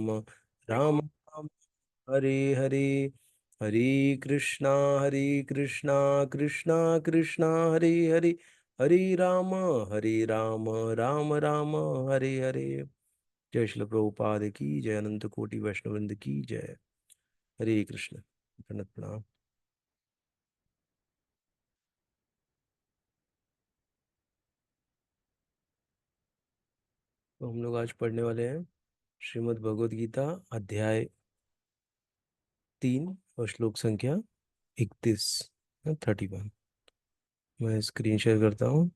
राम राम, हरे हरे, हरे कृष्णा, हरे कृष्णा, कृष्णा कृष्णा, हरे हरे, हरे राम, हरे राम, राम राम, हरे हरे। जय श्री प्रभुपाद की जय, अनंत कोटि वैष्णवृंद की जय। हरे कृष्ण। प्रणत प्रणाम। तो हम लोग आज पढ़ने वाले हैं श्रीमद् भगवद गीता, अध्याय 3 और श्लोक संख्या 31, 31। मैं स्क्रीन शेयर करता हूँ।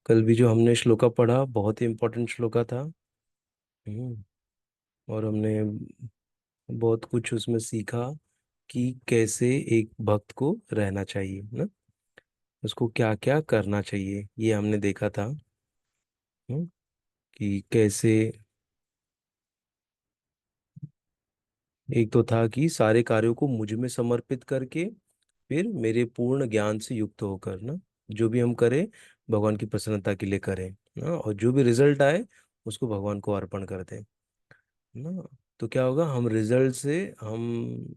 कल भी जो हमने श्लोका पढ़ा बहुत ही इम्पोर्टेंट श्लोका था। हम्म, और हमने बहुत कुछ उसमें सीखा कि कैसे एक भक्त को रहना चाहिए ना, उसको क्या क्या करना चाहिए, ये हमने देखा था। हम्म, कि कैसे एक तो था कि सारे कार्यों को मुझ में समर्पित करके फिर मेरे पूर्ण ज्ञान से युक्त होकर ना, जो भी हम करें भगवान की प्रसन्नता के लिए करें ना, और जो भी रिजल्ट आए उसको भगवान को अर्पण कर दें ना। तो क्या होगा, हम रिजल्ट से हम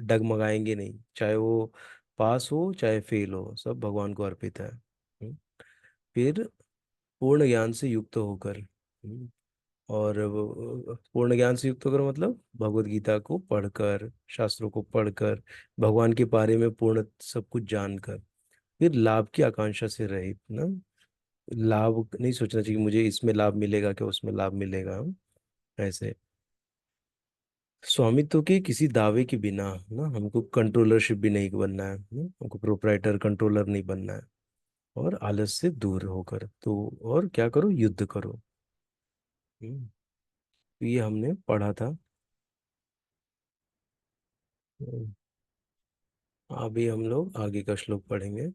डगमगाएंगे नहीं, चाहे वो पास हो चाहे फेल हो, सब भगवान को अर्पित है। फिर पूर्ण ज्ञान से युक्त होकर, और पूर्ण ज्ञान से युक्त होकर मतलब भगवत गीता को पढ़कर, शास्त्रों को पढ़कर, भगवान के बारे में पूर्ण सब कुछ जानकर, फिर लाभ की आकांक्षा से रहित ना। लाभ नहीं सोचना चाहिए मुझे इसमें लाभ मिलेगा क्या उसमें लाभ मिलेगा, ऐसे स्वामित्व के किसी दावे के बिना ना, हमको कंट्रोलरशिप भी नहीं बनना है, हमको प्रोप्राइटर कंट्रोलर नहीं बनना है। और आलस से दूर होकर तो और क्या करो, युद्ध करो। तो ये हमने पढ़ा था। हम्म, अभी हम लोग आगे का श्लोक पढ़ेंगे।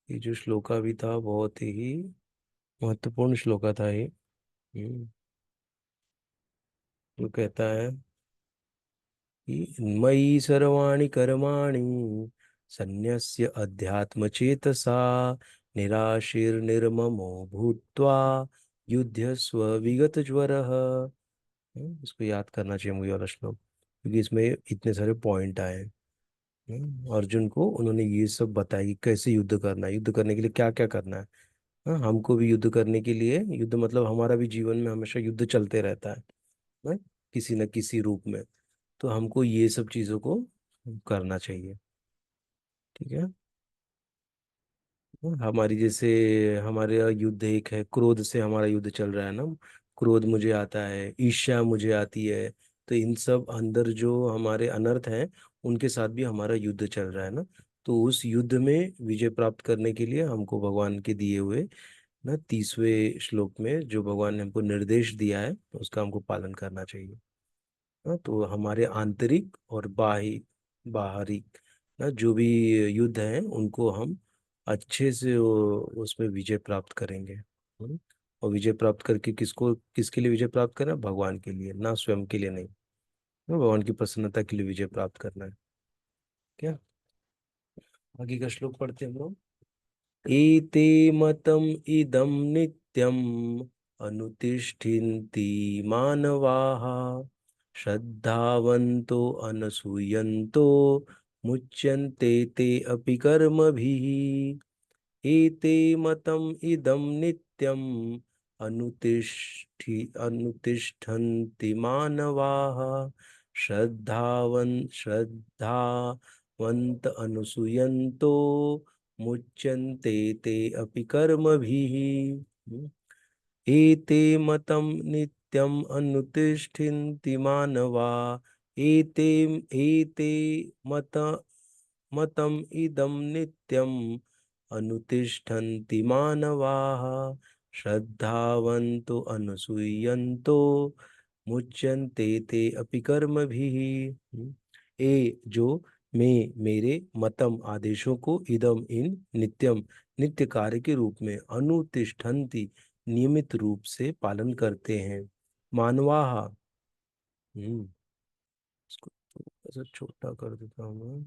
ये जो श्लोका भी था बहुत ही महत्वपूर्ण श्लोका था ये। जो कहता है कि मयि सर्वाणि कर्माणि सन्न्यस्य अध्यात्म चेतसा निराशीर्निर्ममो भूत्वा युध्यस्व विगत ज्वरः। इसको याद करना चाहिए मुझे वाला श्लोक, क्योंकि इसमें इतने सारे पॉइंट आए हैं। अर्जुन को उन्होंने ये सब बताया कि कैसे युद्ध करना है, युद्ध करने के लिए क्या क्या करना है। हमको भी युद्ध करने के लिए, युद्ध मतलब हमारा भी जीवन में हमेशा युद्ध चलते रहता है ना, किसी न किसी रूप में। तो हमको ये सब चीजों को करना चाहिए। ठीक है। हमारी जैसे हमारे यहाँ युद्ध एक है, क्रोध से हमारा युद्ध चल रहा है ना। क्रोध मुझे आता है, ईर्ष्या मुझे आती है। तो इन सब अंदर जो हमारे अनर्थ हैं, उनके साथ भी हमारा युद्ध चल रहा है ना। तो उस युद्ध में विजय प्राप्त करने के लिए हमको भगवान के दिए हुए ना 30वें श्लोक में जो भगवान ने हमको निर्देश दिया है, उसका हमको पालन करना चाहिए। हाँ, तो हमारे आंतरिक और बाही बाहरी ना जो भी युद्ध हैं उनको हम अच्छे से उसमें विजय प्राप्त करेंगे। और विजय प्राप्त करके किसको, किसके लिए विजय प्राप्त करना है, भगवान के लिए ना, स्वयं के लिए नहीं। भगवान की प्रसन्नता के लिए विजय प्राप्त करना है। क्या आगे का श्लोक पढ़ते हैं हम लोग। एते मतम इदम नित्यम अनुतिष्ठन्ति मानवाः श्रद्धावन्तो अनसूयन्तो मुच्यन्ते ते अपि कर्मभिः। एते मतम इदम नित्यम अनुतिष्ठन्ति मानवाः श्रद्धावन्त अनुसूयन्तो मुच्यन्ते ते अपि कर्मभिः। एते मतं नित्यम् अनुतिष्ठन्ति मानवा। एते एते मत मतम् इदं नित्यम् अनुतिष्ठन्ति मानवाः श्रद्धावन्तो अनुसूयन्तो मुच्यन्ते ते अपि कर्मभिः। ए जो मैं मेरे मतम आदेशों को, इदम इन, नित्यम नित्य कार्य के रूप में, अनुतिष्ठन्ति नियमित रूप से पालन करते हैं, मानवाः। हम्म इसको थोड़ा सा छोटा कर देता हूँ मैं।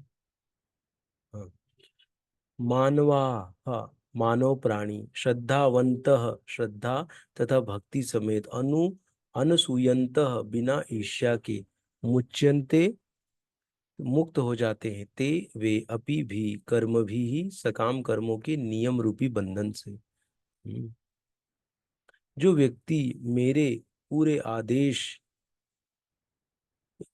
हाँ, मानवा, हाँ, मानव प्राणी श्रद्धावंतः श्रद्धा तथा भक्ति समेत अनसूयंतः बिना ईर्ष्या के मुच्यन्ते मुक्त हो जाते हैं, ते वे अपि भी कर्म भी ही सकाम कर्मों के नियम रूपी बंधन से। जो व्यक्ति मेरे पूरे आदेश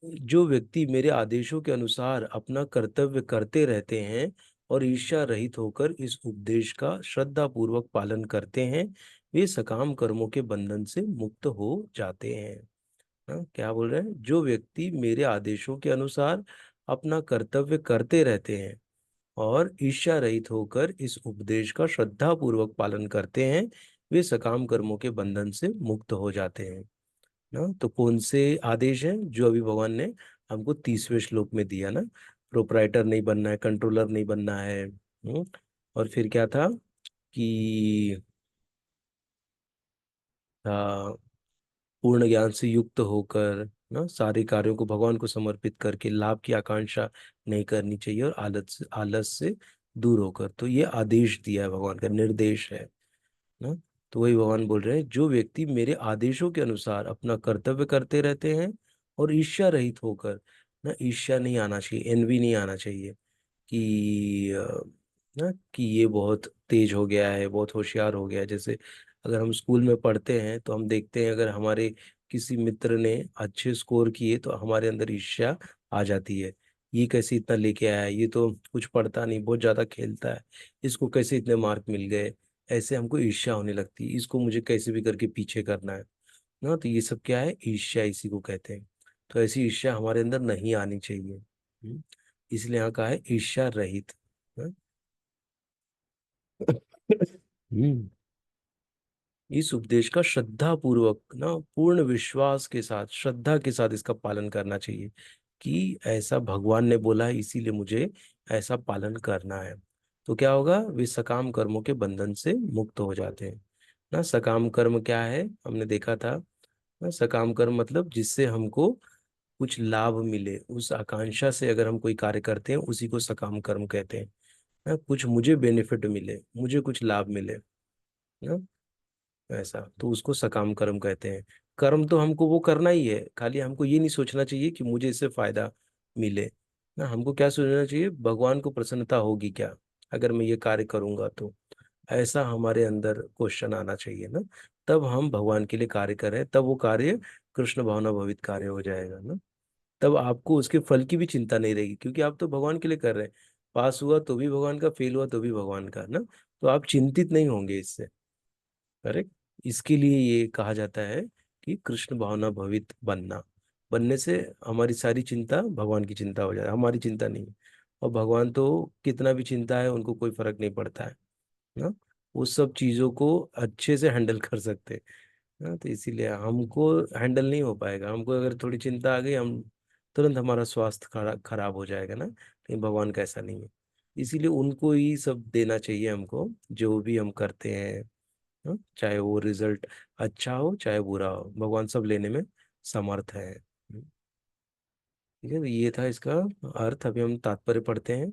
जो व्यक्ति मेरे आदेशों के अनुसार अपना कर्तव्य करते रहते हैं और ईर्ष्या रहित होकर इस उपदेश का श्रद्धा पूर्वक पालन करते हैं, वे सकाम कर्मों के बंधन से मुक्त हो जाते हैं। हाँ, क्या बोल रहे हैं? जो व्यक्ति मेरे आदेशों के अनुसार अपना कर्तव्य करते रहते हैं और ईर्ष्या रहित होकर इस उपदेश का श्रद्धा पूर्वक पालन करते हैं, वे सकाम कर्मों के बंधन से मुक्त हो जाते हैं ना। तो कौन से आदेश हैं जो अभी भगवान ने हमको 30वें श्लोक में दिया ना? प्रोपराइटर नहीं बनना है, कंट्रोलर नहीं बनना है। और फिर क्या था कि आ, पूर्ण ज्ञान से युक्त होकर ना सारे कार्यों को भगवान को समर्पित करके लाभ की आकांक्षा नहीं करनी चाहिए, और आलस से दूर होकर। तो ये आदेश दिया है, भगवान का निर्देश है ना। तो वही भगवान बोल रहे हैं, जो व्यक्ति मेरे आदेशों के अनुसार अपना कर्तव्य करते रहते हैं और ईर्ष्या रहित होकर ना, ईर्ष्या नहीं आना चाहिए, एनवी नहीं आना चाहिए कि ना कि ये बहुत तेज हो गया है, बहुत होशियार हो गया है। जैसे अगर हम स्कूल में पढ़ते हैं तो हम देखते हैं, अगर हमारे किसी मित्र ने अच्छे स्कोर किए तो हमारे अंदर ईर्ष्या आ जाती है। ये कैसे इतना लेके आया है, ये तो कुछ पढ़ता नहीं, बहुत ज्यादा खेलता है, इसको कैसे इतने मार्क मिल गए। ऐसे हमको ईर्ष्या होने लगती है, इसको मुझे कैसे भी करके पीछे करना है ना। तो ये सब क्या है? ईर्ष्या, इसी को कहते हैं। तो ऐसी ईर्ष्या हमारे अंदर नहीं आनी चाहिए। इसलिए यहाँ कहा है ईर्ष्या रहित। हाँ? हम्म इस उपदेश का श्रद्धा पूर्वक ना, पूर्ण विश्वास के साथ, श्रद्धा के साथ इसका पालन करना चाहिए कि ऐसा भगवान ने बोला है, इसीलिए मुझे ऐसा पालन करना है। तो क्या होगा? वे सकाम कर्मों के बंधन से मुक्त हो जाते हैं ना। सकाम कर्म क्या है? हमने देखा था ना, सकाम कर्म मतलब जिससे हमको कुछ लाभ मिले, उस आकांक्षा से अगर हम कोई कार्य करते हैं, उसी को सकाम कर्म कहते हैं ना। कुछ मुझे बेनिफिट मिले, मुझे कुछ लाभ मिले ना, ऐसा तो उसको सकाम कर्म कहते हैं। कर्म तो हमको वो करना ही है, खाली हमको ये नहीं सोचना चाहिए कि मुझे इससे फायदा मिले ना। हमको क्या सोचना चाहिए? भगवान को प्रसन्नता होगी क्या अगर मैं ये कार्य करूंगा? तो ऐसा हमारे अंदर क्वेश्चन आना चाहिए ना। तब हम भगवान के लिए कार्य करें, तब वो कार्य कृष्ण भावना भवित कार्य हो जाएगा ना। तब आपको उसके फल की भी चिंता नहीं रहेगी, क्योंकि आप तो भगवान के लिए कर रहे हैं। पास हुआ तो भी भगवान का, फेल हुआ तो भी भगवान का ना। तो आप चिंतित नहीं होंगे इससे। करेक्ट। इसके लिए ये कहा जाता है कि कृष्ण भावना भवित बनना, बनने से हमारी सारी चिंता भगवान की चिंता हो जाए, हमारी चिंता नहीं। और भगवान तो कितना भी चिंता है, उनको कोई फर्क नहीं पड़ता है ना। उस सब चीजों को अच्छे से हैंडल कर सकते हैं ना। तो इसीलिए हमको हैंडल नहीं हो पाएगा। हमको अगर थोड़ी चिंता आ गई, हम तुरंत हमारा स्वास्थ्य खराब हो जाएगा ना। लेकिन भगवान का ऐसा नहीं है। इसीलिए उनको ही सब देना चाहिए हमको, जो भी हम करते हैं। चाहे वो रिजल्ट अच्छा हो चाहे बुरा हो, भगवान सब लेने में समर्थ है। ठीक है, तो ये था इसका अर्थ। अभी हम तात्पर्य पढ़ते हैं।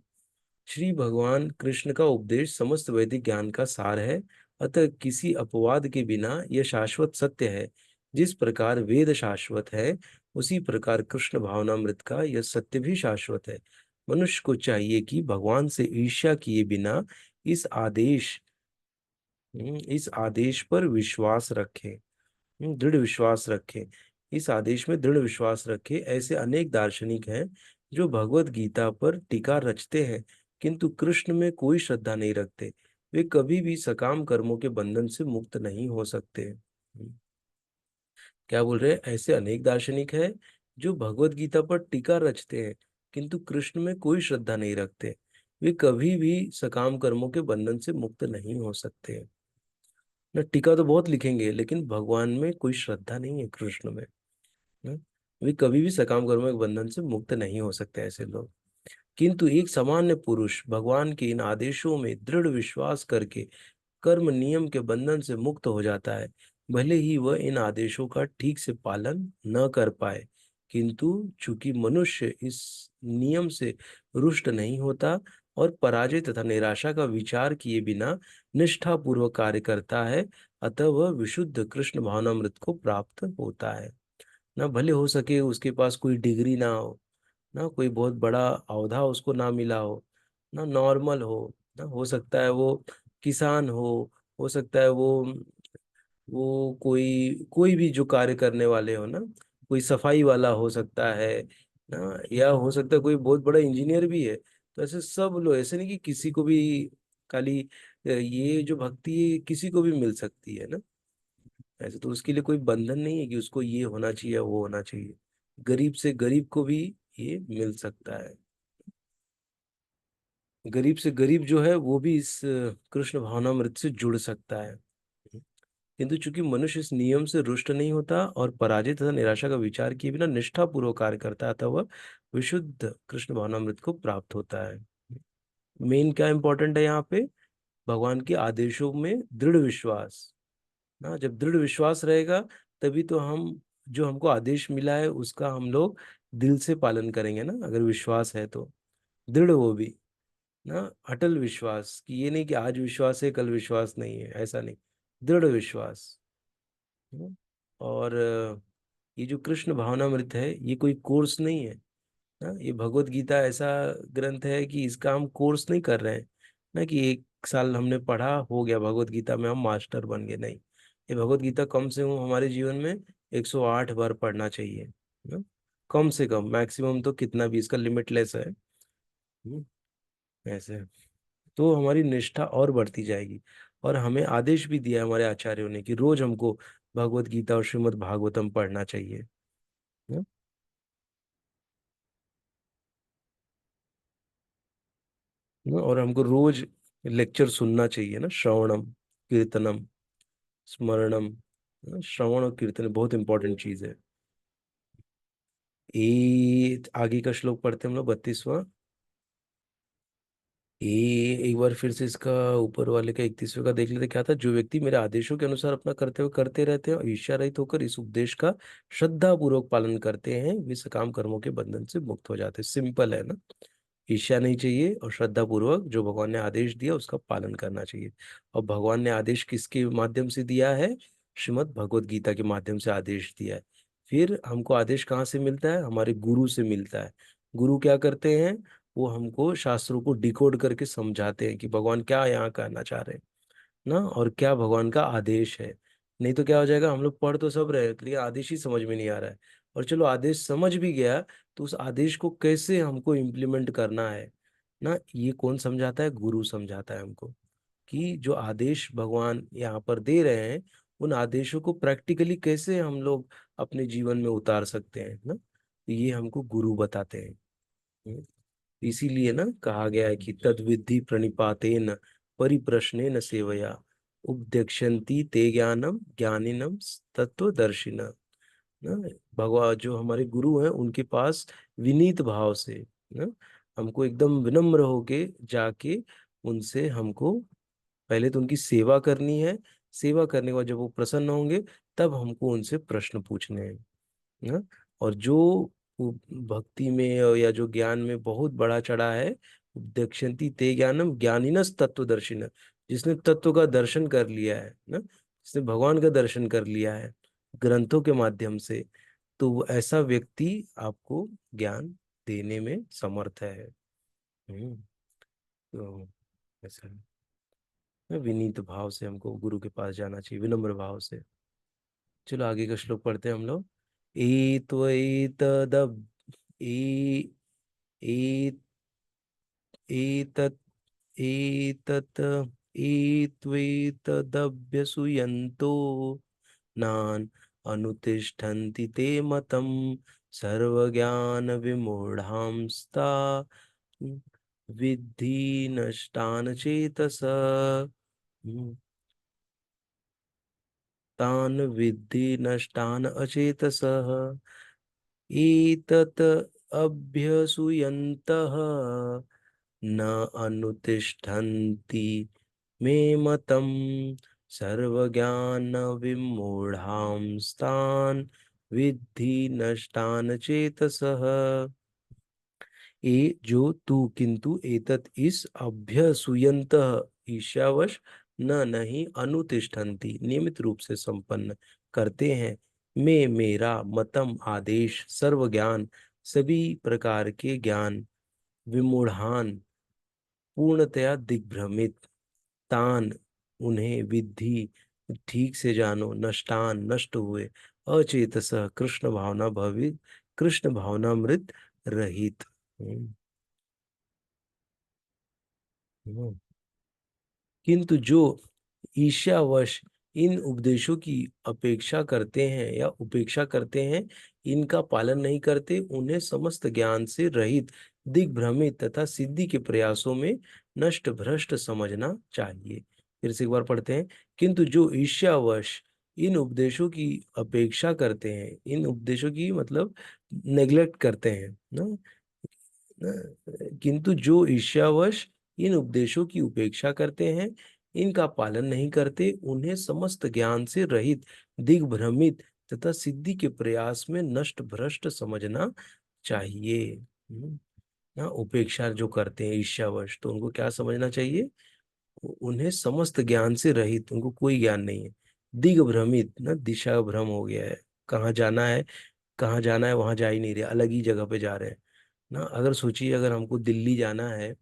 श्री भगवान कृष्ण का उपदेश समस्त वैदिक ज्ञान का सार है, अतः किसी अपवाद के बिना यह शाश्वत सत्य है। जिस प्रकार वेद शाश्वत है, उसी प्रकार कृष्ण भावनामृत का यह सत्य भी शाश्वत है। मनुष्य को चाहिए कि भगवान से ईर्ष्या किए बिना इस आदेश इस आदेश पर विश्वास रखे, दृढ़ विश्वास रखे। इस आदेश में दृढ़ विश्वास रखे। ऐसे अनेक दार्शनिक हैं जो भगवत गीता पर टीका रचते हैं, किंतु कृष्ण में कोई श्रद्धा नहीं रखते। वे कभी भी सकाम कर्मों के बंधन से मुक्त नहीं हो सकते। क्या बोल रहे हैं? ऐसे अनेक दार्शनिक हैं जो भगवत गीता पर टीका रचते हैं, किंतु कृष्ण में कोई श्रद्धा नहीं रखते। वे कभी भी सकाम कर्मों के बंधन से मुक्त नहीं हो सकते ना। टीका तो बहुत लिखेंगे, लेकिन भगवान में कोई श्रद्धा नहीं है, कृष्ण में ना। वे कभी भी सकाम कर्मों के बंधन से मुक्त नहीं हो सकते ऐसे लोग। किंतु एक सामान्य पुरुष भगवान के इन आदेशों में दृढ़ विश्वास करके कर्म नियम के बंधन से मुक्त हो जाता है। भले ही वह इन आदेशों का ठीक से पालन न कर पाए, किंतु चूंकि मनुष्य इस नियम से रुष्ट नहीं होता और पराजय तथा निराशा का विचार किए बिना निष्ठा पूर्वक कार्य करता है, अतः वह विशुद्ध कृष्ण भावनामृत को प्राप्त होता है। ना भले हो सके उसके पास कोई डिग्री ना हो, ना कोई बहुत बड़ा औहदा उसको ना मिला हो, ना नॉर्मल हो, ना हो सकता है वो किसान हो सकता है वो कोई भी जो कार्य करने वाले हो ना, कोई सफाई वाला हो सकता है ना, या हो सकता है कोई बहुत बड़ा इंजीनियर भी है। तो ऐसे सब लोग, ऐसे नहीं कि किसी को भी खाली ये जो भक्ति है किसी को भी मिल सकती है ना। ऐसे तो उसके लिए कोई बंधन नहीं है कि उसको ये होना चाहिए वो होना चाहिए। गरीब से गरीब को भी ये मिल सकता है। गरीब से गरीब जो है वो भी इस कृष्ण भावनामृत से जुड़ सकता है। किंतु चूंकि मनुष्य इस नियम से रुष्ट नहीं होता और पराजय तथा निराशा का विचार किए बिना निष्ठा पूर्वक कार्य करता है, अतः वह विशुद्ध कृष्ण भावनामृत को प्राप्त होता है। मेन क्या इंपॉर्टेंट है यहाँ पे? भगवान के आदेशों में दृढ़ विश्वास। ना जब दृढ़ विश्वास रहेगा तभी तो हम, जो हमको आदेश मिला है उसका हम लोग दिल से पालन करेंगे ना, अगर विश्वास है तो। दृढ़ वो भी, ना अटल विश्वास, कि ये नहीं कि आज विश्वास है कल विश्वास नहीं है, ऐसा नहीं। दृढ़ विश्वास। हम्म। और ये जो कृष्ण भावनामृत है ये कोई कोर्स नहीं है ना। ये भगवत गीता ऐसा ग्रंथ है कि इसका हम कोर्स नहीं कर रहे हैं ना, कि एक साल हमने पढ़ा हो गया भगवत गीता में हम मास्टर बन गए, नहीं। ये भगवत गीता कम से कम हमारे जीवन में 108 बार पढ़ना चाहिए ना, कम से कम। मैक्सिमम तो कितना भी इसका लिमिटलेस है। हम्म, ऐसे तो हमारी निष्ठा और बढ़ती जाएगी। और हमें आदेश भी दिया है हमारे आचार्यों ने कि रोज हमको भगवत गीता और श्रीमद् भागवतम पढ़ना चाहिए ना? और हमको रोज लेक्चर सुनना चाहिए ना, श्रवणम कीर्तनम स्मरणम। श्रवण और कीर्तन बहुत इंपॉर्टेंट चीज है। ये आगे का श्लोक पढ़ते हैं हम लोग, 32वां। ये एक बार फिर से इसका ऊपर वाले का 31वें का देख लेते, क्या था? जो व्यक्ति मेरे आदेशों के अनुसार अपना करते हुए करते रहते हैं और ईर्ष्या रहित होकर इस उपदेश का श्रद्धा पूर्वक पालन करते हैं, वे सकाम कर्मों के बंधन से मुक्त हो जाते हैं। सिंपल है ना। ईर्ष्या नहीं चाहिए और श्रद्धा पूर्वक जो भगवान ने आदेश दिया उसका पालन करना चाहिए। और भगवान ने आदेश किसके माध्यम से दिया है? श्रीमद् भगवत गीता के माध्यम से आदेश दिया है। फिर हमको आदेश कहाँ से मिलता है? हमारे गुरु से मिलता है। गुरु क्या करते हैं? वो हमको शास्त्रों को डिकोड करके समझाते हैं कि भगवान क्या यहाँ कहना चाह रहे हैं ना, और क्या भगवान का आदेश है। नहीं तो क्या हो जाएगा, हम लोग पढ़ तो सब रहे लेकिन आदेश ही समझ में नहीं आ रहा है। और चलो आदेश समझ भी गया तो उस आदेश को कैसे हमको इम्प्लीमेंट करना है ना, ये कौन समझाता है? गुरु समझाता है हमको, कि जो आदेश भगवान यहाँ पर दे रहे हैं उन आदेशों को प्रैक्टिकली कैसे हम लोग अपने जीवन में उतार सकते हैं ना, तो ये हमको गुरु बताते हैं। हम्म। इसीलिए ना कहा गया है कि तद्विद्धि प्रणिपातेन परिप्रश्नेन सेवया उपदेक्षन्ति ते ज्ञानम ज्ञानिनम तत्वदर्शिना। ना भगवान जो हमारे गुरु हैं उनके पास विनीत भाव से ना हमको एकदम विनम्र होके जाके उनसे हमको पहले तो उनकी सेवा करनी है। सेवा करने के बाद जब वो प्रसन्न होंगे तब हमको उनसे प्रश्न पूछने हैं ना। और जो वो भक्ति में या जो ज्ञान में बहुत बड़ा चढ़ा है, दक्षिणती ते ज्ञानम ज्ञानिनस तत्वदर्शिन, जिसने तत्व का दर्शन कर लिया है ना, जिसने भगवान का दर्शन कर लिया है ग्रंथों के माध्यम से, तो वो ऐसा व्यक्ति आपको ज्ञान देने में समर्थ है। तो ऐसा है, विनीत भाव से हमको गुरु के पास जाना चाहिए, विनम्र भाव से। चलो आगे का श्लोक पढ़ते हैं हम लोग। एत्वेतदब ए ए एतत् एतत् एत्वेतदभ्यसूयन्तो नान् अनुतिष्ठन्ति ते मतं सर्वज्ञानविमूढांस्ता विद्धि नष्टान् चेतस। तान् विद्धि नष्टान् अचेतसः एतत् अभ्यसूयन्तः न अनुतिष्ठन्ति मे मतं सर्वज्ञानविमूढांस्तान् विद्धि नष्टान् चेतसः। ए जो तू किंतु एतत् इस अभ्यसूयंत ईर्ष्यावश न नहीं अनुतिष्ठन्ति नियमित रूप से संपन्न करते हैं। मैं मेरा मतम आदेश सर्व ज्ञान सभी प्रकार के ज्ञान विमूढ़ान पूर्णतया दिग्भ्रमित तान उन्हें विद्धि ठीक से जानो नष्टान नष्ट हुए अचेतस कृष्ण भावना भवित कृष्ण भावनामृत रहित। हम्म, हम्म। किंतु जो ईर्ष्यावश इन उपदेशों की अपेक्षा करते हैं या उपेक्षा करते हैं, इनका पालन नहीं करते, उन्हें समस्त ज्ञान से रहित दिग्भ्रमित तथा सिद्धि के प्रयासों में नष्ट भ्रष्ट समझना चाहिए। फिर से एक बार पढ़ते हैं। किंतु जो ईर्ष्यावश इन उपदेशों की अपेक्षा करते हैं, इन उपदेशों की मतलब नेग्लेक्ट करते हैं ना, किंतु जो ईर्ष्यावश इन उपदेशों की उपेक्षा करते हैं, इनका पालन नहीं करते, उन्हें समस्त ज्ञान से रहित दिग्भ्रमित तथा सिद्धि के प्रयास में नष्ट भ्रष्ट समझना चाहिए। ना उपेक्षा जो करते हैं ईर्ष्यावश, तो उनको क्या समझना चाहिए? उन्हें समस्त ज्ञान से रहित, उनको कोई ज्ञान नहीं है। दिग्भ्रमित ना, दिशा भ्रम हो गया है, कहाँ जाना है, कहाँ जाना है वहां जा ही नहीं रहे, अलग ही जगह पे जा रहे हैं ना। अगर सोचिए अगर हमको दिल्ली जाना है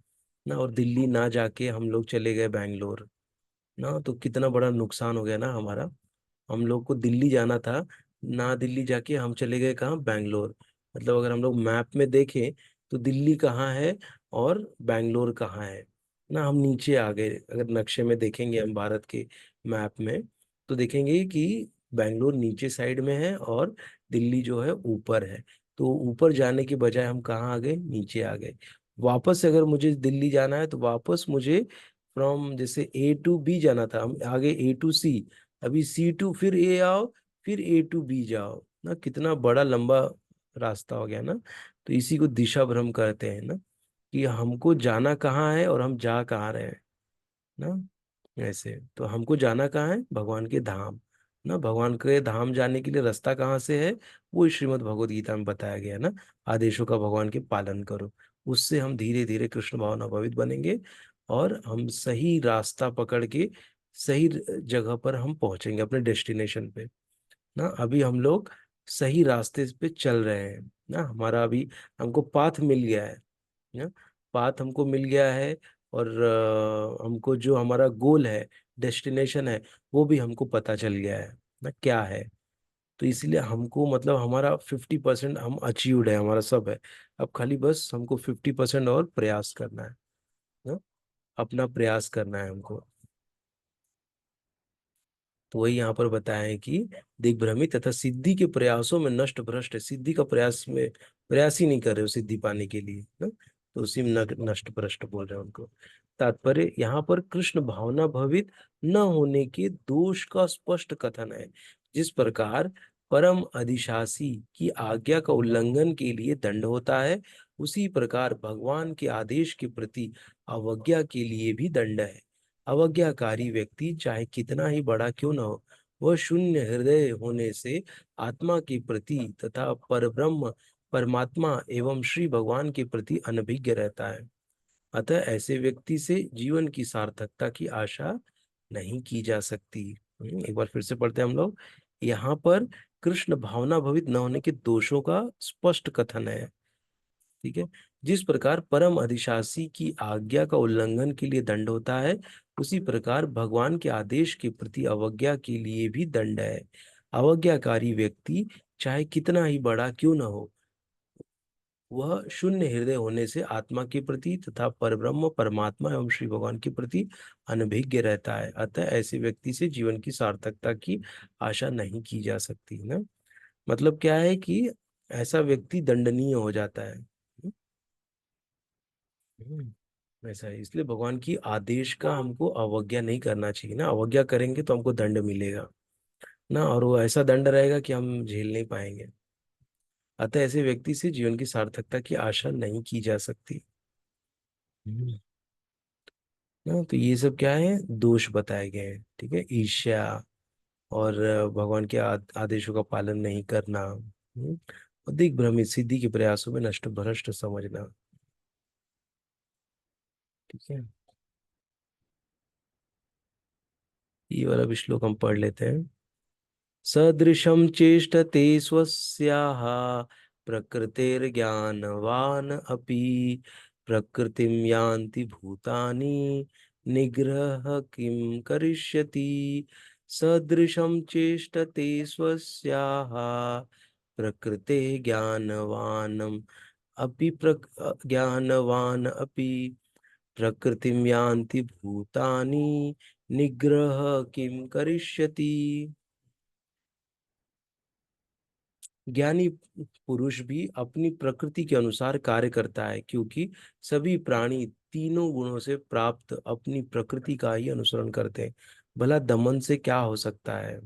ना, और दिल्ली ना जाके हम लोग चले गए बैंगलोर ना, तो कितना बड़ा नुकसान हो गया ना हमारा। हम लोग को दिल्ली जाना था, ना दिल्ली जाके हम चले गए कहाँ, बैंगलोर। मतलब अगर हम लोग मैप में देखें तो दिल्ली कहाँ है और बैंगलोर कहाँ है ना, हम नीचे आ गए। अगर नक्शे में देखेंगे हम भारत के मैप में, तो देखेंगे कि बैंगलोर नीचे साइड में है और दिल्ली जो है ऊपर है। तो ऊपर जाने के बजाय हम कहाँ आ गए, नीचे आ गए। वापस अगर मुझे दिल्ली जाना है तो वापस मुझे फ्रॉम जैसे A to B जाना था, हम आगे A to C, अभी C to फिर A आओ, फिर A to B जाओ ना, कितना बड़ा लंबा रास्ता हो गया ना। तो इसी को दिशा भ्रम कहते हैं ना, कि हमको जाना कहाँ है और हम जा कहाँ रहे हैं ना। ऐसे तो हमको जाना कहाँ है, भगवान के धाम ना। भगवान के धाम जाने के लिए रास्ता कहाँ से है, वो श्रीमद् भगवद गीता में बताया गया है ना। आदेशों का भगवान के पालन करो, उससे हम धीरे धीरे कृष्ण भावनाभावित बनेंगे और हम सही रास्ता पकड़ के सही जगह पर हम पहुंचेंगे अपने डेस्टिनेशन पे ना। अभी हम लोग सही रास्ते पे चल रहे हैं ना, हमारा अभी हमको पाथ मिल गया है ना, पाथ हमको मिल गया है। और हमको जो हमारा गोल है, डेस्टिनेशन है, वो भी हमको पता चल गया है ना क्या है। तो इसलिए हमको मतलब हमारा 50% हम अचीव्ड है, हमारा सब है। अब खाली बस हमको 50% और प्रयास करना है ना, अपना प्रयास करना है हमको। तो वही यहाँ पर बताया है कि दिग्भ्रमित तथा सिद्धि के प्रयासों में नष्ट भ्रष्ट है। सिद्धि का प्रयास में प्रयास ही नहीं कर रहे हो सिद्धि पाने के लिए ना, तो उसी में नष्ट भ्रष्ट बोल रहे हैं उनको। तात्पर्य यहाँ पर कृष्ण भावना भवित न होने के दोष का स्पष्ट कथन है। जिस प्रकार परम अधिशासी की आज्ञा का उल्लंघन के लिए दंड होता है, उसी प्रकार भगवान के आदेश के प्रति अवज्ञा के लिए भी दंड है। अवज्ञाकारी व्यक्ति चाहे कितना ही बड़ा क्यों न हो, वह शून्य हृदय होने से आत्मा के प्रति तथा परब्रह्म परमात्मा एवं श्री भगवान के प्रति अनभिज्ञ रहता है। अतः ऐसे व्यक्ति से जीवन की सार्थकता की आशा नहीं की जा सकती। एक बार फिर से पढ़ते हैं हम लोग। यहाँ पर कृष्ण भावना भवित न होने के दोषों का स्पष्ट कथन है। ठीक है। जिस प्रकार परम अधिशासी की आज्ञा का उल्लंघन के लिए दंड होता है, उसी प्रकार भगवान के आदेश के प्रति अवज्ञा के लिए भी दंड है। अवज्ञाकारी व्यक्ति चाहे कितना ही बड़ा क्यों न हो, वह शून्य हृदय होने से आत्मा के प्रति तथा परब्रह्म परमात्मा एवं श्री भगवान के प्रति अनभिज्ञ रहता है। अतः ऐसे व्यक्ति से जीवन की सार्थकता की आशा नहीं की जा सकती ना। मतलब क्या है कि ऐसा व्यक्ति दंडनीय हो जाता है। ऐसा है, इसलिए भगवान की आदेश का हमको अवज्ञा नहीं करना चाहिए ना। अवज्ञा करेंगे तो हमको दंड मिलेगा ना, और वो ऐसा दंड रहेगा कि हम झेल नहीं पाएंगे। अतः ऐसे व्यक्ति से जीवन की सार्थकता की आशा नहीं की जा सकती। हम्म। ना तो ये सब क्या है, दोष बताए गए हैं। ठीक है, ईर्ष्या और भगवान के आदेशों का पालन नहीं करना, और दिग्भ्रमित सिद्धि के प्रयासों में नष्ट भ्रष्ट समझना। ठीक है, ये वाला भी श्लोक हम पढ़ लेते हैं। सदृशं चेष्टते स्वस्याः प्रकृतेर्ज्ञानवान् अपि प्रकृतिं यान्ति भूतानि निग्रह किं करिष्यति। सदृशं चेष्टते स्वस्याः प्रकृते ज्ञानवान् अपि ज्ञानवान् अपि प्रकृतिं यान्ति भूतानि निग्रह किं करिष्यति। ज्ञानी पुरुष भी अपनी प्रकृति के अनुसार कार्य करता है, क्योंकि सभी प्राणी तीनों गुणों से प्राप्त अपनी प्रकृति का ही अनुसरण करते हैं। भला दमन से क्या हो सकता है?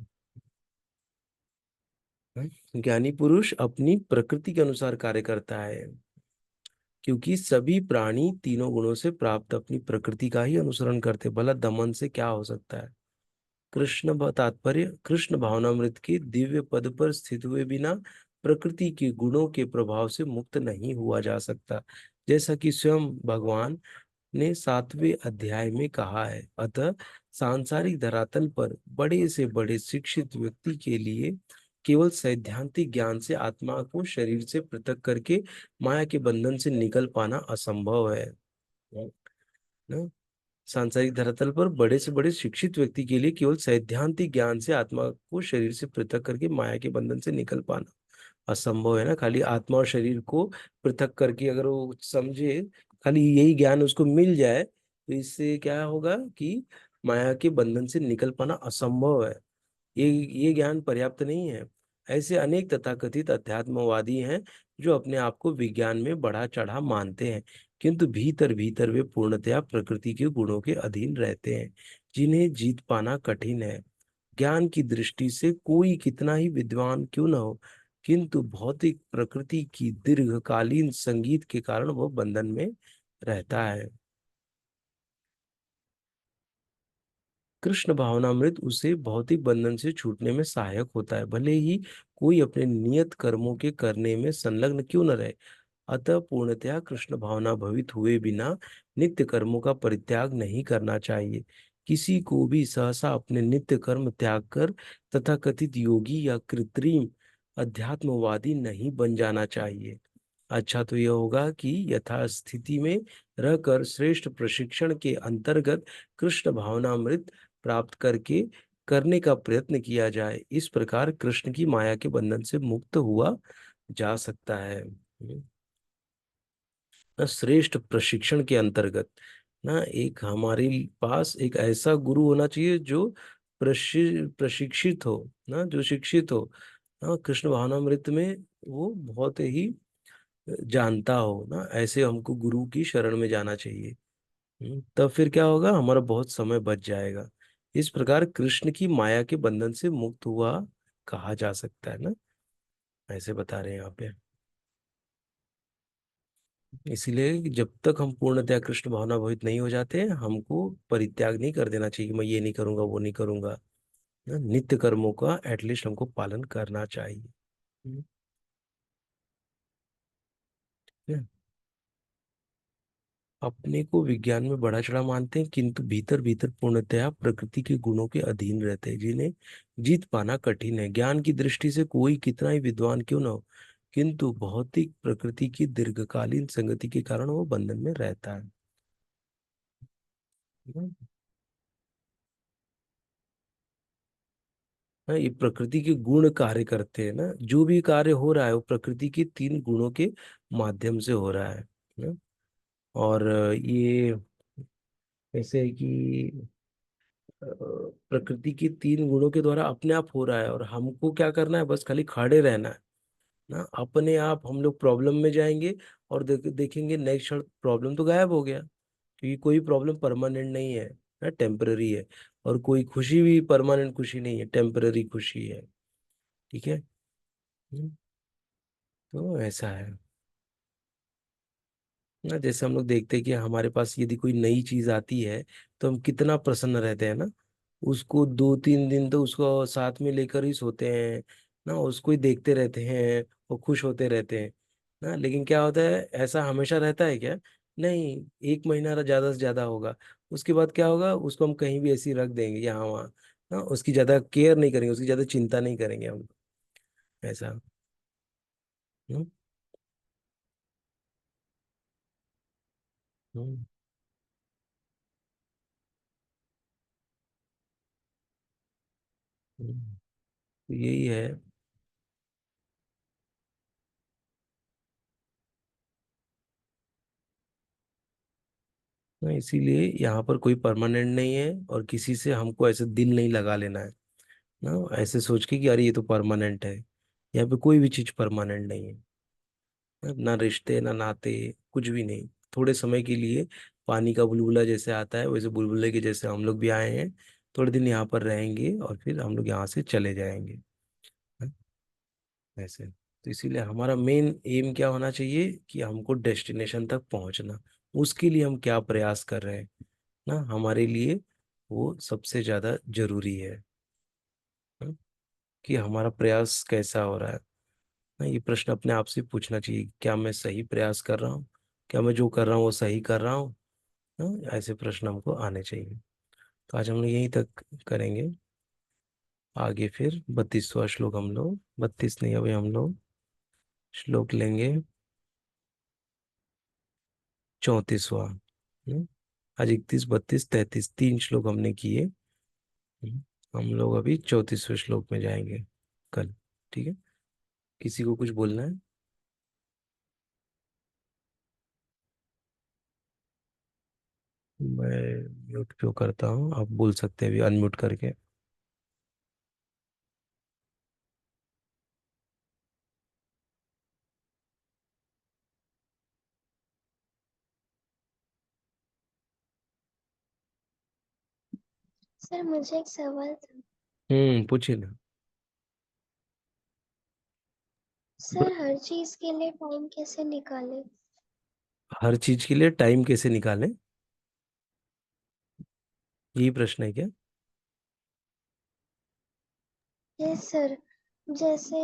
ज्ञानी पुरुष अपनी प्रकृति के अनुसार कार्य करता है, क्योंकि सभी प्राणी तीनों गुणों से प्राप्त अपनी प्रकृति का ही अनुसरण करते हैं। भला दमन से क्या हो सकता है? तात्पर्य, कृष्ण भावनामृत के दिव्य पद पर स्थित हुए बिना प्रकृति के गुणों के प्रभाव से मुक्त नहीं हुआ जा सकता, जैसा कि स्वयं भगवान ने 7वें अध्याय में कहा है। अतः सांसारिक धरातल पर बड़े से बड़े शिक्षित व्यक्ति के लिए केवल सैद्धांतिक ज्ञान से आत्मा को शरीर से पृथक करके माया के बंधन से निकल पाना असंभव है। ना? सांसारिक धरातल पर बड़े से बड़े शिक्षित व्यक्ति के लिए केवल सैद्धांतिक ज्ञान से आत्मा को शरीर से पृथक करके माया के बंधन से निकल पाना असंभव है। ना, खाली आत्मा और शरीर को पृथक करके अगर वो समझे, खाली यही ज्ञान उसको मिल जाए, तो इससे क्या होगा कि माया के बंधन से निकल पाना असंभव है। ये ज्ञान पर्याप्त नहीं है। ऐसे अनेक तथाकथित अध्यात्मवादी हैं जो अपने आप को विज्ञान में बढ़ा चढ़ा मानते हैं, किंतु भीतर भीतर वे पूर्णतया प्रकृति के गुणों के अधीन रहते हैं, जिन्हें जीत पाना कठिन है। ज्ञान की दृष्टि से कोई कितना ही विद्वान क्यों न हो, किंतु भौतिक प्रकृति की दीर्घकालीन संगीत के कारण वह बंधन में रहता है। कृष्ण भावनामृत उसे भौतिक बंधन से छूटने में सहायक होता है, भले ही कोई अपने नियत कर्मों के करने में संलग्न क्यों न रहे। अतः पूर्णतया कृष्ण भावना भवित हुए बिना नित्य कर्मों का परित्याग नहीं करना चाहिए। किसी को भी सहसा अपने नित्य कर्म त्याग कर तथा कथित योगी या कृत्रिम अध्यात्मवादी नहीं बन जाना चाहिए। अच्छा तो यह होगा कि यथास्थिति में रहकर श्रेष्ठ प्रशिक्षण के अंतर्गत कृष्ण भावनामृत प्राप्त करके करने का प्रयत्न किया जाए। इस प्रकार कृष्ण की माया के बंधन से मुक्त हुआ जा सकता है। श्रेष्ठ प्रशिक्षण के अंतर्गत, ना, एक हमारे पास एक ऐसा गुरु होना चाहिए जो प्रशिक्षित हो, ना, जो शिक्षित हो, ना, कृष्ण भावनामृत में वो बहुत ही जानता हो। ना, ऐसे हमको गुरु की शरण में जाना चाहिए। तब फिर क्या होगा, हमारा बहुत समय बच जाएगा। इस प्रकार कृष्ण की माया के बंधन से मुक्त हुआ कहा जा सकता है। ना, ऐसे बता रहे हैं यहाँ पे। इसीलिए जब तक हम पूर्णतया कृष्ण भावना भवित नहीं हो जाते, हमको परित्याग नहीं कर देना चाहिए कि मैं ये नहीं करूंगा, वो नहीं करूंगा। ना, नित्य कर्मों का एटलीस्ट हमको पालन करना चाहिए। हम्म, ना, अपने को विज्ञान में बड़ा चढ़ा मानते हैं, किंतु भीतर भीतर पूर्णतया प्रकृति के गुणों के अधीन रहते हैं, जिन्हें जीत पाना कठिन है। ज्ञान की दृष्टि से कोई कितना ही विद्वान क्यों न हो, किंतु भौतिक प्रकृति की दीर्घकालीन संगति के कारण वो बंधन में रहता है। हम्म, हाँ, ये प्रकृति के गुण कार्य करते हैं। ना, जो भी कार्य हो रहा है वो प्रकृति के 3 गुणों के माध्यम से हो रहा है। ना, और ये ऐसे है कि प्रकृति के 3 गुणों के द्वारा अपने आप हो रहा है, और हमको क्या करना है, बस खाली खड़े रहना है। ना, अपने आप हम लोग प्रॉब्लम में जाएंगे, और देखेंगे नेक्स्ट क्षण प्रॉब्लम तो गायब हो गया, क्योंकि कोई प्रॉब्लम परमानेंट नहीं है, ना, टेम्पररी है। और कोई खुशी भी परमानेंट खुशी नहीं है, टेम्पररी खुशी है। ठीक है। तो ऐसा है। ना, जैसे हम लोग देखते हैं कि हमारे पास यदि कोई नई चीज आती है, तो हम कितना प्रसन्न रहते हैं। ना, उसको 2-3 दिन तो उसको साथ में लेकर ही सोते हैं। ना, उसको ही देखते रहते हैं और खुश होते रहते हैं। ना, लेकिन क्या होता है, ऐसा हमेशा रहता है क्या? नहीं, एक महीना ज्यादा से ज्यादा होगा। उसके बाद क्या होगा, उसको हम कहीं भी ऐसे ही रख देंगे यहाँ वहाँ। हाँ, उसकी ज्यादा केयर नहीं करेंगे, उसकी ज्यादा चिंता नहीं करेंगे हम, ऐसा। हम्म। हम्म। तो यही है ना, इसीलिए यहाँ पर कोई परमानेंट नहीं है, और किसी से हमको ऐसे दिल नहीं लगा लेना है ना, ऐसे सोच के कि अरे ये तो परमानेंट है। यहाँ पे कोई भी चीज परमानेंट नहीं है ना, रिश्ते ना नाते, कुछ भी नहीं। थोड़े समय के लिए पानी का बुलबुला जैसे आता है, वैसे बुलबुले के जैसे हम लोग भी आए हैं, थोड़े दिन यहाँ पर रहेंगे और फिर हम लोग यहाँ से चले जाएंगे। हाँ, ऐसे। तो इसीलिए हमारा मेन एम क्या होना चाहिए कि हमको डेस्टिनेशन तक पहुंचना, उसके लिए हम क्या प्रयास कर रहे हैं ना, हमारे लिए वो सबसे ज्यादा जरूरी है। हाँ, कि हमारा प्रयास कैसा हो रहा है ना, ये प्रश्न अपने आप से पूछना चाहिए, क्या मैं सही प्रयास कर रहा हूँ, क्या मैं जो कर रहा हूँ वो सही कर रहा हूँ ना, ऐसे प्रश्न हमको आने चाहिए। तो आज हम लोग यहीं तक करेंगे, आगे फिर 32वां श्लोक हम लोग, 32 नहीं, अभी हम लोग श्लोक लेंगे 34वां। आज 31, 32, 33 तीन श्लोक हमने किए। हम्म, हम लोग अभी 34वें श्लोक में जाएंगे कल। ठीक है, किसी को कुछ बोलना है? मैं म्यूट क्यों करता हूँ, आप बोल सकते हैं अभी अनम्यूट करके। सर मुझे एक सवाल था। पूछिए ना। सर हर चीज के लिए टाइम कैसे निकाले? हर चीज के लिए टाइम कैसे निकालें, यही प्रश्न है क्या? Yes sir. जैसे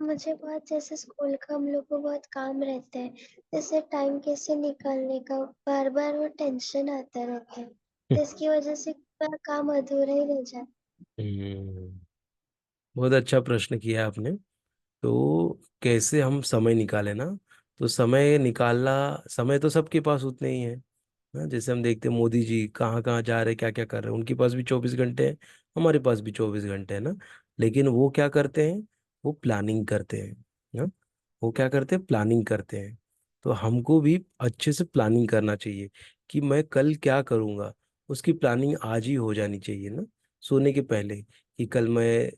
मुझे बहुत, जैसे स्कूल का हम लोग को बहुत काम रहता है, जैसे टाइम कैसे निकालने का बार बार वो टेंशन आता रहता है, जिसकी वजह से पूरा काम अधूरा ही रह जाता हम्म, बहुत अच्छा प्रश्न किया आपने। तो कैसे हम समय निकालें ना, तो समय निकालना, समय तो सबके पास उतने ही है ना। जैसे हम देखते हैं मोदी जी कहाँ कहाँ जा रहे हैं, क्या क्या कर रहे हैं, उनके पास भी 24 घंटे हैं, हमारे पास भी 24 घंटे है ना। लेकिन वो क्या करते हैं, वो प्लानिंग करते हैं ना, वो क्या करते हैं, प्लानिंग करते हैं। तो हमको भी अच्छे से प्लानिंग करना चाहिए कि मैं कल क्या करूँगा, उसकी प्लानिंग आज ही हो जानी चाहिए ना, सोने के पहले, कि कल मैं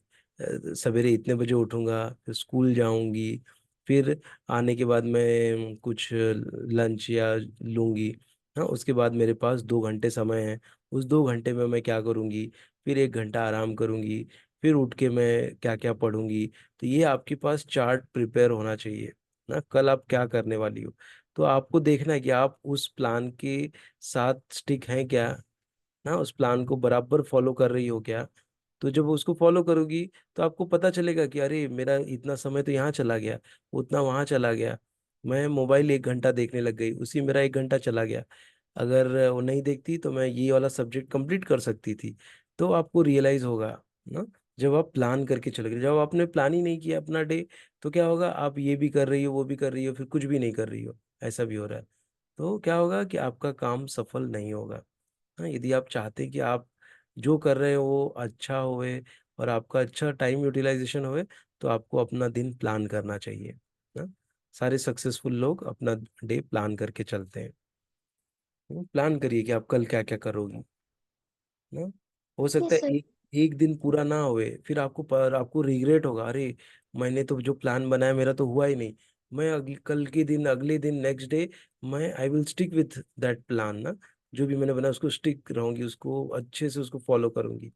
सवेरे इतने बजे उठूंगा, फिर स्कूल जाऊंगी, फिर आने के बाद मैं कुछ लंच या लूंगी। हाँ, उसके बाद मेरे पास 2 घंटे समय है, उस 2 घंटे में मैं क्या करूंगी, फिर 1 घंटा आराम करूंगी, फिर उठ के मैं क्या क्या पढ़ूंगी। तो ये आपके पास चार्ट प्रिपेयर होना चाहिए ना, कल आप क्या करने वाली हो। तो आपको देखना है कि आप उस प्लान के साथ स्टिक हैं क्या ना, उस प्लान को बराबर फॉलो कर रही हो क्या। तो जब उसको फॉलो करोगी, तो आपको पता चलेगा कि अरे मेरा इतना समय तो यहाँ चला गया, उतना वहाँ चला गया, मैं मोबाइल 1 घंटा देखने लग गई, उसी मेरा 1 घंटा चला गया। अगर वो नहीं देखती तो मैं ये वाला सब्जेक्ट कंप्लीट कर सकती थी। तो आपको रियलाइज होगा ना, जब आप प्लान करके चलोगे। जब आपने प्लान ही नहीं किया अपना डे, तो क्या होगा, आप ये भी कर रही हो, वो भी कर रही हो, फिर कुछ भी नहीं कर रही हो, ऐसा भी हो रहा है। तो क्या होगा कि आपका काम सफल नहीं होगा। हाँ, यदि आप चाहते हैं कि आप जो कर रहे हो वो अच्छा होए और आपका अच्छा टाइम यूटिलाइजेशन होए, तो आपको अपना दिन प्लान करना चाहिए ना। सारे सक्सेसफुल लोग अपना डे प्लान करके चलते हैं। प्लान करिए कि आप कल क्या क्या करोगी ना। हो है। सकता है सर एक एक दिन पूरा ना होए, फिर आपको रिग्रेट होगा, अरे मैंने तो जो प्लान बनाया मेरा तो हुआ ही नहीं। मैं कल के दिन, अगले दिन, नेक्स्ट डे, मैं I will stick with that plan ना, जो भी मैंने बनाया उसको स्टिक रहूंगी, उसको अच्छे से उसको फॉलो करूंगी।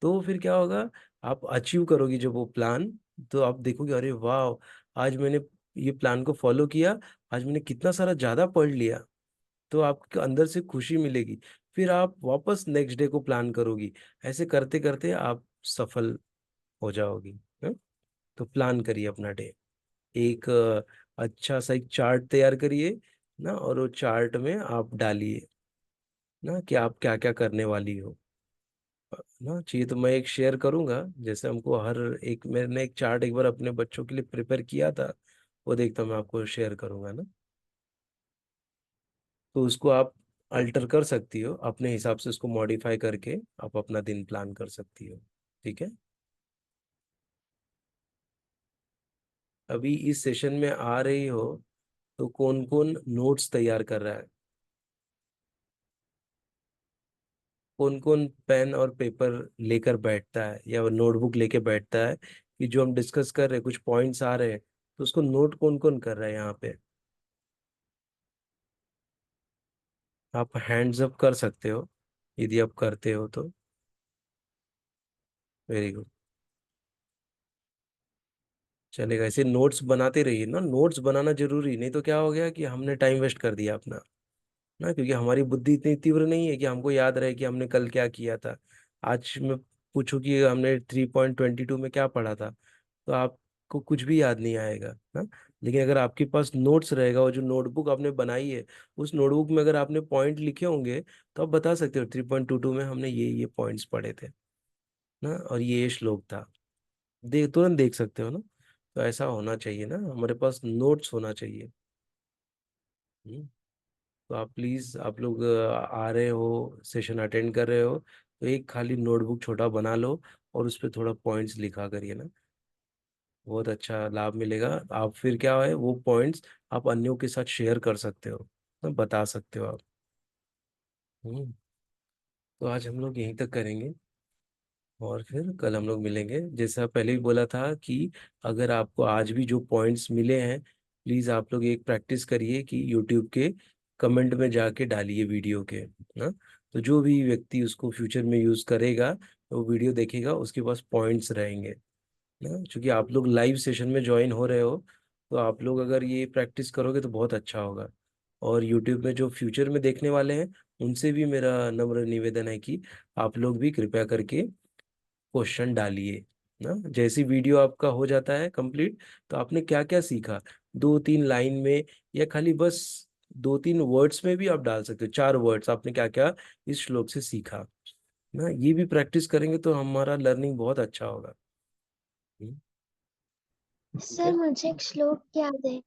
तो फिर क्या होगा, आप अचीव करोगी जब वो प्लान, तो आप देखोगे अरे वाह, आज मैंने ये प्लान को फॉलो किया, आज मैंने कितना सारा ज्यादा पढ़ लिया। तो आपके अंदर से खुशी मिलेगी, फिर आप वापस नेक्स्ट डे को प्लान करोगी। ऐसे करते करते आप सफल हो जाओगी। हाँ? तो प्लान करिए अपना डे, एक अच्छा सा एक चार्ट तैयार करिए, ना, और वो चार्ट में आप डालिए ना कि आप क्या क्या करने वाली हो ना। चाहिए तो मैं एक शेयर करूंगा, जैसे हमको हर एक, मैंने एक चार्ट एक बार अपने बच्चों के लिए प्रिपेयर किया था, वो देखता मैं आपको शेयर करूंगा ना। तो उसको आप अल्टर कर सकती हो अपने हिसाब से, उसको मॉडिफाई करके आप अपना दिन प्लान कर सकती हो। ठीक है। अभी इस सेशन में आ रही हो तो कौन कौन नोट्स तैयार कर रहा है, कौन कौन पेन और पेपर लेकर बैठता है या नोटबुक लेके बैठता है कि जो हम डिस्कस कर रहे हैं कुछ पॉइंट्स आ रहे हैं, तो उसको नोट कौन कौन कर रहा है यहाँ पे। आप हैंड्स अप कर सकते हो यदि आप करते हो तो। Very good. चलेगा, ऐसे नोट्स बनाते रहिए ना, नोट्स बनाना जरूरी, नहीं तो क्या हो गया कि हमने टाइम वेस्ट कर दिया अपना ना, क्योंकि हमारी बुद्धि इतनी तीव्र नहीं है कि हमको याद रहे कि हमने कल क्या किया था। आज मैं पूछूं कि हमने 3.22 में क्या पढ़ा था, तो आपको कुछ भी याद नहीं आएगा ना। लेकिन अगर आपके पास नोट्स रहेगा और जो नोटबुक आपने बनाई है, उस नोटबुक में अगर आपने पॉइंट लिखे होंगे, तो आप बता सकते हो 3.22 में हमने ये पॉइंट्स पढ़े थे ना, और ये श्लोक था। तुरंत देख सकते हो ना। तो ऐसा होना चाहिए ना, हमारे पास नोट्स होना चाहिए। हम्म। तो आप प्लीज, आप लोग आ रहे हो, सेशन अटेंड कर रहे हो, तो एक खाली नोटबुक छोटा बना लो और उस पर थोड़ा पॉइंट्स लिखा करिए ना। बहुत अच्छा लाभ मिलेगा। आप फिर क्या है, वो पॉइंट्स आप अन्यों के साथ शेयर कर सकते हो ना, बता सकते हो आप। हम्म। तो आज हम लोग यहीं तक करेंगे, और फिर कल हम लोग मिलेंगे। जैसा पहले भी बोला था कि अगर आपको आज भी जो पॉइंट्स मिले हैं, प्लीज आप लोग एक प्रैक्टिस करिए कि यूट्यूब के कमेंट में जाके डालिए वीडियो के ना। तो जो भी व्यक्ति उसको फ्यूचर में यूज करेगा, वो वीडियो देखेगा, उसके पास पॉइंट्स रहेंगे ना। क्योंकि आप लोग लाइव सेशन में ज्वाइन हो रहे हो, तो आप लोग अगर ये प्रैक्टिस करोगे तो बहुत अच्छा होगा। और यूट्यूब में जो फ्यूचर में देखने वाले हैं, उनसे भी मेरा नम्र निवेदन है कि आप लोग भी कृपया करके क्वेश्चन डालिए ना। जैसी वीडियो आपका हो जाता है कंप्लीट, तो आपने क्या क्या सीखा, 2-3 लाइन में, या खाली बस 2-3 वर्ड्स में भी आप डाल सकते हो, 4 वर्ड्स आपने क्या क्या इस श्लोक से सीखा ना। ये भी प्रैक्टिस करेंगे तो हमारा लर्निंग बहुत अच्छा होगा। हम्म, ठीक सर है। मुझे एक श्लोक याद है।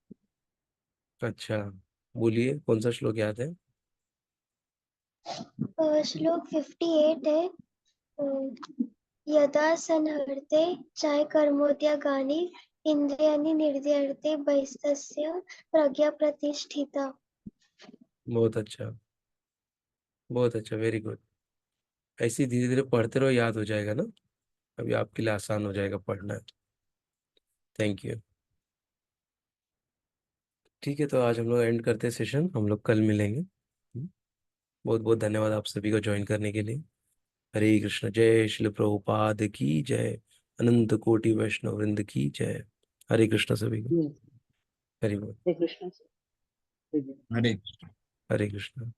अच्छा, बोलिए कौन सा श्लोक याद है। श्लोक 58 है। अ, यदा संहर्ते चाहे कर्मोद्यगानि इंद्रियाणि निर्दयते बहिस्तस्य प्रज्ञा प्रतिष्ठिता। बहुत अच्छा, बहुत अच्छा, वेरी गुड। ऐसे धीरे धीरे पढ़ते रहो, याद हो जाएगा ना। अभी आपके लिए आसान हो जाएगा पढ़ना। Thank you. ठीक है, तो आज हम लोग एंड करते हैं सेशन, हम लोग कल मिलेंगे। बहुत बहुत धन्यवाद आप सभी को ज्वाइन करने के लिए। हरे कृष्ण, जय श्री प्रभुपाद की जय, अनंत कोटि वैष्णव वृंद की जय। हरे कृष्ण सभी को। Yes, हरि बोल। Hare Krishna. Sir. हरे कृष्ण।